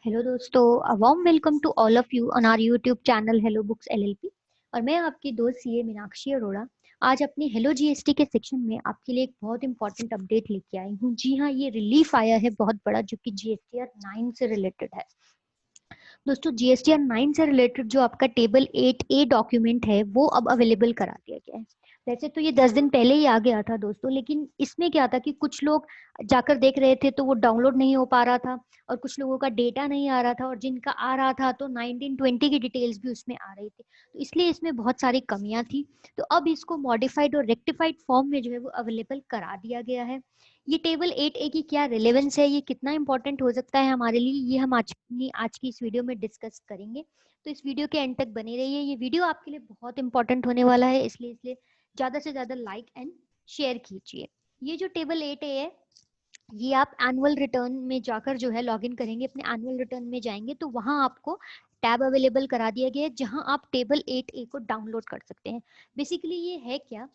Hello दोस्तों, a warm welcome to all of you on our YouTube channel Hello Books LLP. और मैं आपकी दोस्त सीए मीनाक्षी अरोड़ा आज अपनी हेलो जीएसटी के सेक्शन में आपके लिए एक बहुत इंपॉर्टेंट अपडेट लेके आई हूँ। जी हाँ, ये रिलीफ आया है बहुत बड़ा, जो कि जीएसटीआर 9 से रिलेटेड है। दोस्तों, जीएसटीआर 9 से रिलेटेड जो आपका टेबल 8A डॉक्यूमेंट है वो अब अवेलेबल करा दिया गया है। वैसे तो ये 10 दिन पहले ही आ गया था दोस्तों, लेकिन इसमें क्या था कि कुछ लोग जाकर देख रहे थे तो वो डाउनलोड नहीं हो पा रहा था, और कुछ लोगों का डेटा नहीं आ रहा था, और जिनका आ रहा था तो 1920 की डिटेल्स भी उसमें आ रही थी। तो इसलिए इसमें बहुत सारी कमियां थी। तो अब इसको मॉडिफाइड और रेक्टिफाइड फॉर्म में जो है वो अवेलेबल करा दिया गया है। ये टेबल 8A की क्या रिलेवेंस है, ये कितना इंपॉर्टेंट हो सकता है हमारे लिए, ये हम आज की इस वीडियो में डिस्कस करेंगे। तो इस वीडियो के एंड तक बने रहिए। ये वीडियो आपके लिए बहुत इंपॉर्टेंट होने वाला है, इसलिए ज्यादा से ज्यादा लाइक एंड शेयर कीजिए। ये जो टेबल 8A है, ये आप एनुअल रिटर्न में जाकर जो है लॉगिन करेंगे, अपने एनुअल रिटर्न में जाएंगे तो वहां आपको टैब अवेलेबल करा दिया गया है जहां आप टेबल 8A को डाउनलोड कर सकते हैं। बेसिकली ये है क्या,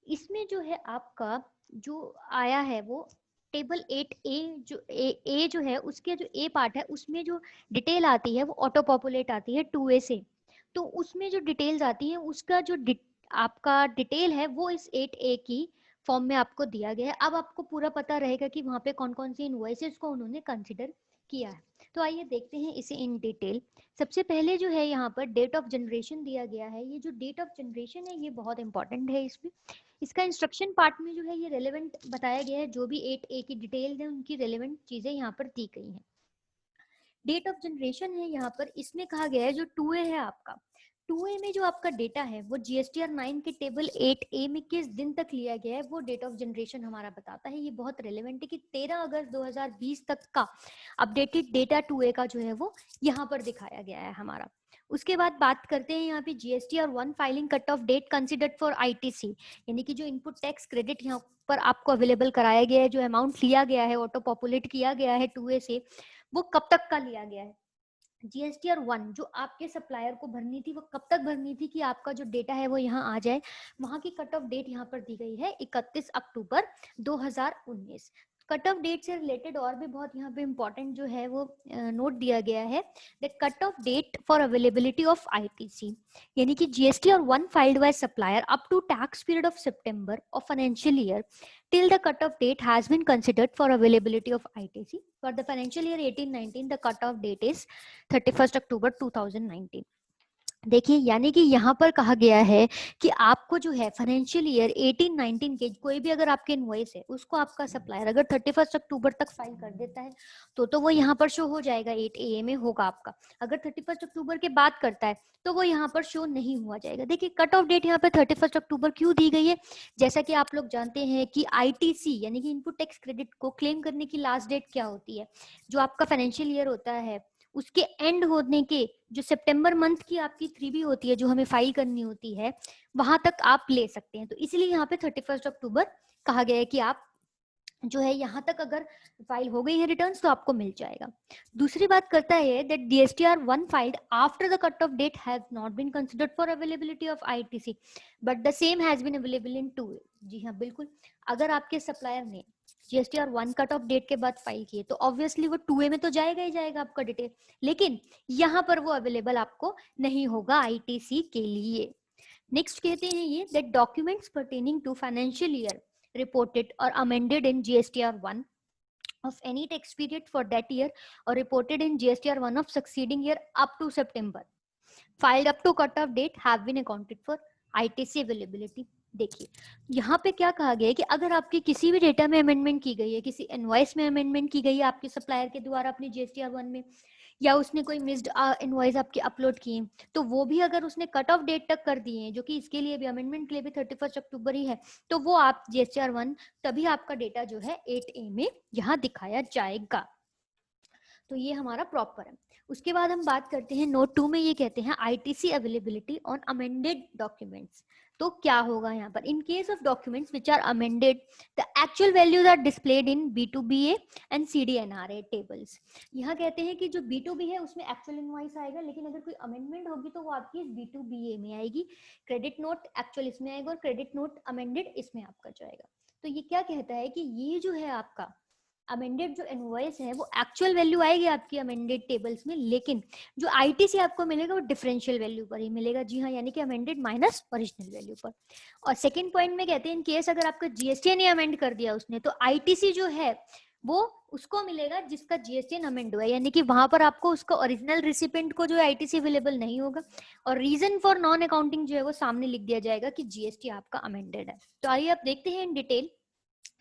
इसमें जो है आपका जो आया है वो टेबल 8A, जो ए जो है उसके जो ए पार्ट है उसमें जो डिटेल आती है वो ऑटो पॉपुलेट आती है 2A से। तो उसमें जो डिटेल्स आती है उसका जो आपका डिटेल है वो इस 8A की फॉर्म में आपको दिया गया है। अब आपको पूरा पता रहेगा कि वहाँ पे कौन कौन सी इनवॉइसेस को उन्होंने कंसिडर किया है। तो आइए देखते हैं इसे इन डिटेल। सबसे पहले जो है यहाँ पर डेट ऑफ जनरेशन दिया गया है। ये जो डेट ऑफ जनरेशन है ये बहुत इंपॉर्टेंट है। इसमें इसका इंस्ट्रक्शन पार्ट में जो है ये रेलेवेंट बताया गया है, जो भी 8A की डिटेल्स है उनकी रेलेवेंट चीजें यहाँ पर दी गई हैं। डेट ऑफ जनरेशन है यहाँ पर, इसमें कहा गया है जो 2A है आपका, 2A में जो आपका डेटा है वो जीएसटीआर 9 के टेबल 8A में किस दिन तक लिया गया है वो डेट ऑफ जनरेशन हमारा बताता है। ये बहुत रेलेवेंट है कि 13 अगस्त 2020 तक का अपडेटेड डेटा 2A का जो है वो यहाँ पर दिखाया गया है हमारा। उसके बाद बात करते हैं यहाँ पे GSTR 1 filing cut off date considered for ITC, यानी कि जो इनपुट टैक्स क्रेडिट यहाँ पर आपको अवेलेबल कराया गया है, जो अमाउंट लिया गया है, ऑटो पॉपुलेट किया गया है 2A से, वो कब तक का लिया गया है। जीएसटीआर 1 जो आपके सप्लायर को भरनी थी वो कब तक भरनी थी कि आपका जो डेटा है वो यहाँ आ जाए, वहां की कट ऑफ डेट यहाँ पर दी गई है 31 अक्टूबर 2019। कट ऑफ डेट से रिलेटेड और भी बहुत यहाँ पे इंपॉर्टेंट जो है वो नोट दिया गया है, that cut off date for availability of ITC, यानी कि GSTR 1 filed by supplier up to tax period of September of financial year till the cutoff date has been considered for availability of ITC. For the financial year 18-19, the cutoff date is 31st October 2019. देखिए, यानी कि यहाँ पर कहा गया है कि आपको जो है फाइनेंशियल ईयर 18-19 के कोई भी अगर आपके इनवॉइस है उसको आपका सप्लायर अगर 31 अक्टूबर तक फाइल कर देता है तो वो यहाँ पर शो हो जाएगा, 8A में होगा आपका। अगर 31 अक्टूबर के बाद करता है तो वो यहाँ पर शो नहीं हुआ जाएगा। देखिए, कट ऑफ डेट यहाँ पे 31 अक्टूबर क्यों दी गई है, जैसा कि आप लोग जानते हैं कि आईटीसी यानी कि इनपुट टैक्स क्रेडिट को क्लेम करने की लास्ट डेट क्या होती है, जो आपका फाइनेंशियल ईयर होता है उसके एंड होने के जो सितंबर मंथ की आपकी 3B होती है जो हमें फाइल करनी होती है, वहां तक आप ले सकते हैं। तो इसलिए यहाँ पे 31 अक्टूबर कहा गया है कि आप जो है यहाँ तक अगर फाइल हो गई है रिटर्न्स तो आपको मिल जाएगा। दूसरी बात करता है that DSTR 1 filed after the cut off date has not been considered for availability of ITC but the same has been available in 2A। जी हाँ, बिल्कुल, अगर आपके सप्लायर ने जीएसटीआर 1 कट ऑफ डेट के बाद फाइल किए तो ऑब्वियसली वो 2A में तो जाएगा ही जाएगा आपका डिटेल, लेकिन यहाँ पर वो अवेलेबल आपको नहीं होगा आईटीसी के लिए। नेक्स्ट कहते हैं ये that documents pertaining to financial year reported or amended in GSTR 1 of any tax period for that year or reported in GSTR 1 of succeeding year up to September filed up to cut off date have been accounted for ITC availability। देखिए, यहाँ पे क्या कहा गया है कि अगर आपकी किसी भी डेटा में अमेंडमेंट की गई है, किसी इनवॉइस में अमेंडमेंट की गई है आपके सप्लायर के द्वारा अपनी जीएसटीआर 1 में, या उसने कोई मिस्ड इनवॉइस आपकी अपलोड किए, तो वो भी अगर उसने कट ऑफ डेट तक कर दिए हैं, जो कि इसके लिए भी अमेंडमेंट के लिए भी 31 अक्टूबर ही है, तो वो आप जीएसटीआर 1 तभी आपका डेटा जो है 8A में यहाँ दिखाया जाएगा। तो ये हमारा प्रॉपर है। उसके बाद हम बात करते हैं नोट 2 में, ये कहते हैं ITC availability on amended documents. तो क्या होगा यहाँ पर, in case of documents which are amended the actual values are displayed in B2BA and CDNRA tables. यहाँ कहते हैं कि जो B2B है उसमें एक्चुअल इनवॉइस आएगा, लेकिन अगर कोई अमेंडमेंट होगी तो वो आपकी इस B2BA में आएगी, क्रेडिट नोट एक्चुअल इसमें आएगा और क्रेडिट नोट अमेंडेड इसमें आपका जाएगा। तो ये क्या कहता है कि ये जो है आपका अमेंडेड जो इनवॉइस है वो एक्चुअल वैल्यू आएगी आपकी अमेंडेड टेबल्स में, लेकिन जो आईटीसी आपको मिलेगा वो डिफरेंशियल वैल्यू पर ही मिलेगा। जी हाँ, यानी कि अमेंडेड माइनस ओरिजिनल वैल्यू पर। और सेकंड पॉइंट में कहते हैं इन केस अगर आपका जीएसटी ने अमेंड कर दिया उसने, तो आईटीसी जो है वो उसको मिलेगा जिसका जीएसटीएन अमेंड हुआ है, यानी कि वहां पर आपको उसका ओरिजिनल रिसिपेंट को जो आईटीसी अवेलेबल नहीं होगा, और रीजन फॉर नॉन अकाउंटिंग जो है वो सामने लिख दिया जाएगा कि जीएसटी आपका अमेंडेड है। तो आइए आप देखते हैं इन डिटेल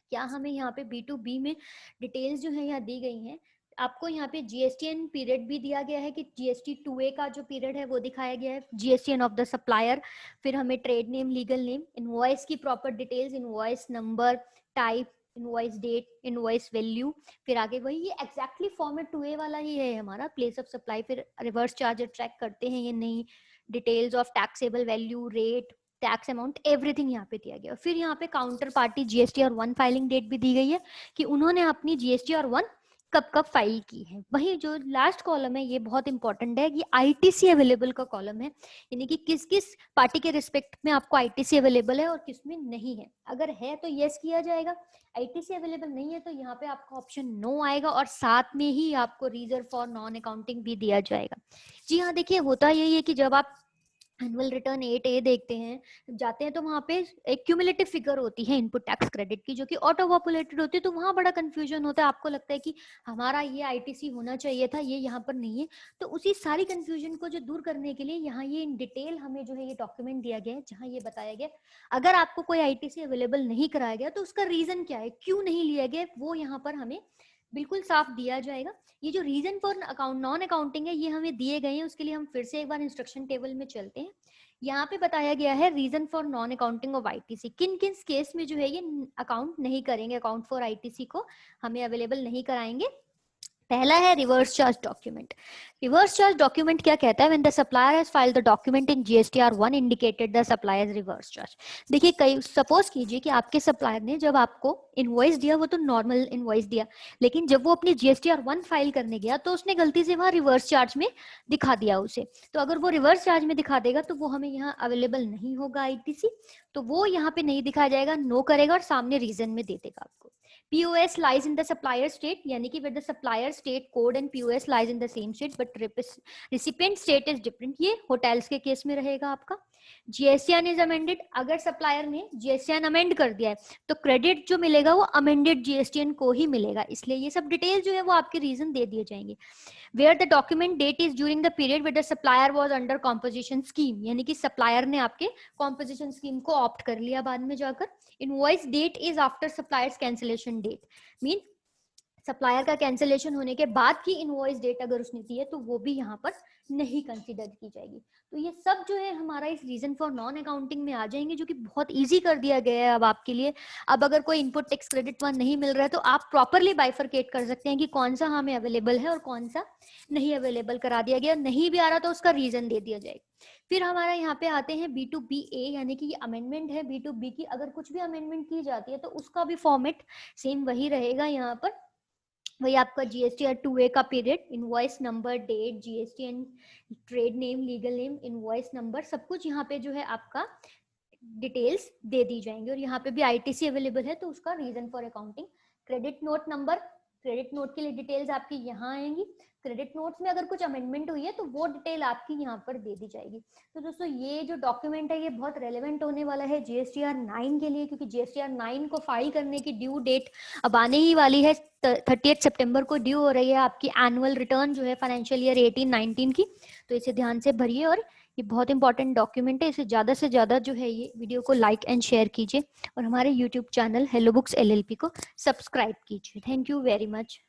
क्या हमें यहाँ पे B2B में डिटेल्स जो है यहाँ दी गई हैं। आपको यहाँ पे जीएसटीएन पीरियड भी दिया गया है कि जीएसटी 2A का जो पीरियड है वो दिखाया गया है, जीएसटीएन ऑफ द सप्लायर, फिर हमें trade name, legal name, invoice की proper details, invoice number, type, invoice date, invoice value, फिर आगे वही ये एग्जैक्टली फॉर्मेट 2A वाला ही है हमारा, प्लेस ऑफ सप्लाई, फिर रिवर्स चार्ज ट्रैक करते हैं या नहीं, details of taxable value, rate, tax amount, everything यहाँ पे दिया गया। फिर यहाँ पे काउंटर पार्टी जीएसटी और 1 फाइलिंग डेट भी दी गई है कि उन्होंने अपनी जीएसटी और 1 कब कब फाइल की है। वही जो लास्ट कॉलम है ये बहुत इंपॉर्टेंट है, ये आईटीसी अवेलेबल का कॉलम है, यानी कि किस किस पार्टी के रिस्पेक्ट में आपको आईटीसी अवेलेबल है और किस में नहीं है। अगर है तो यस किया जाएगा, आईटीसी अवेलेबल नहीं है तो यहाँ पे आपका ऑप्शन नो आएगा, और साथ में ही आपको रीजन फॉर नॉन अकाउंटिंग भी दिया जाएगा। जी हाँ, देखिए होता यही है कि जब आप एनुअल रिटर्न 8A देखते हैं जाते हैं तो वहां पे एक क्यूमुलेटिव फिगर होती है इनपुट टैक्स क्रेडिट की, जो कि ऑटो पॉपुलेटेड होती है, तो वहां बड़ा कंफ्यूजन होता है, आपको लगता है कि हमारा ये आईटीसी होना चाहिए था, ये यहाँ पर नहीं है। तो उसी सारी कंफ्यूजन को जो दूर करने के लिए यहाँ ये इन डिटेल हमें जो है ये डॉक्यूमेंट दिया गया है, जहाँ ये बताया गया अगर आपको कोई आईटीसी अवेलेबल नहीं कराया गया तो उसका रीजन क्या है, क्यों नहीं लिया गया, वो यहाँ पर हमें बिल्कुल साफ दिया जाएगा। ये जो reason for account non accounting है ये हमें दिए गए हैं, उसके लिए हम फिर से एक बार इंस्ट्रक्शन टेबल में चलते हैं। यहाँ पे बताया गया है reason for non accounting of ITC, किन किन केस में जो है ये अकाउंट नहीं करेंगे, अकाउंट फॉर आईटीसी को हमें अवेलेबल नहीं कराएंगे। पहला है reverse charge document. Reverse charge document क्या कहता है, when the supplier has filed the document in GSTR 1 indicated the suppliers reverse charge. देखिए कई सपोज कीजिए कि आपके सप्लायर ने जब आपको इनवॉइस दिया वो तो नॉर्मल इनवॉइस दिया, लेकिन जब वो अपनी जीएसटीआर 1 फाइल करने गया तो उसने गलती से वहां रिवर्स चार्ज में दिखा दिया उसे। तो अगर वो रिवर्स चार्ज में दिखा देगा तो वो हमें यहाँ अवेलेबल नहीं होगा आईटीसी, तो वो यहाँ पे नहीं दिखाया जाएगा, नो करेगा और सामने रीजन में दे देगा आपको। POS lies in the supplier state, यानी कि where the supplier state code and POS lies in the same state but recipient state is different, ये होटल्स के केस में रहेगा आपका। GSTN is amended, अगर सप्लायर ने GSTN अमेंड कर दिया है तो क्रेडिट जो मिलेगा वो अमेंडेड GSTN को ही मिलेगा, इसलिए ये सब डिटेल जो है वो आपके रीजन दे दिए जाएंगे। Where the document date is during the period where the supplier was under composition scheme, यानी कि सप्लायर ने आपके कॉम्पोजिशन स्कीम को ऑप्ट कर लिया बाद में जाकर। Invoice date is after supplier's cancellation date, mean supplier का कैंसिलेशन होने के बाद की इनवॉइस डेट अगर उसने दी है तो वो भी यहाँ पर नहीं कंसीडर की जाएगी। तो ये सब जो है हमारा इस रीजन फॉर नॉन अकाउंटिंग में आ जाएंगे, जो कि बहुत इजी कर दिया गया है अब आपके लिए। अब अगर कोई इनपुट टैक्स क्रेडिट वन नहीं मिल रहा है तो आप प्रॉपरली बाइफरकेट कर सकते हैं कि कौन सा हमें अवेलेबल है और कौन सा नहीं अवेलेबल करा दिया गया, नहीं भी आ रहा तो उसका रीजन दे दिया जाएगा। फिर हमारा यहाँ पे आते हैं B2BA, यानी कि ये अमेंडमेंट है B2B की, अगर कुछ भी अमेंडमेंट की जाती है तो उसका भी फॉर्मेट सेम वही रहेगा। यहाँ पर वही आपका जीएसटीआर 2A का period, invoice number, date, GSTN, trade name, legal name, invoice number, सब कुछ यहाँ पे जो है आपका डिटेल्स दे दी जाएंगे। और यहाँ पे भी आईटीसी अवेलेबल है तो उसका reason for accounting, credit note number, credit note के लिए डिटेल्स आपकी यहाँ आएंगी। क्रेडिट नोट्स में अगर कुछ अमेंडमेंट हुई है तो वो डिटेल आपकी यहाँ पर दे दी जाएगी। तो दोस्तों ये जो डॉक्यूमेंट है ये बहुत रेलेवेंट होने वाला है जीएसटीआर 9 के लिए, क्योंकि जीएसटीआर 9 को फाइल करने की ड्यू डेट अब आने ही वाली है, 30 सितंबर को ड्यू हो रही है आपकी एनुअल रिटर्न जो है फाइनेंशियल ईयर 18-19 की। तो इसे ध्यान से भरिए, और ये बहुत इंपॉर्टेंट डॉक्यूमेंट है, इसे ज़्यादा से ज़्यादा जो है ये वीडियो को लाइक एंड शेयर कीजिए और हमारे YouTube channel Hello books LLP को सब्सक्राइब कीजिए। Thank you very much.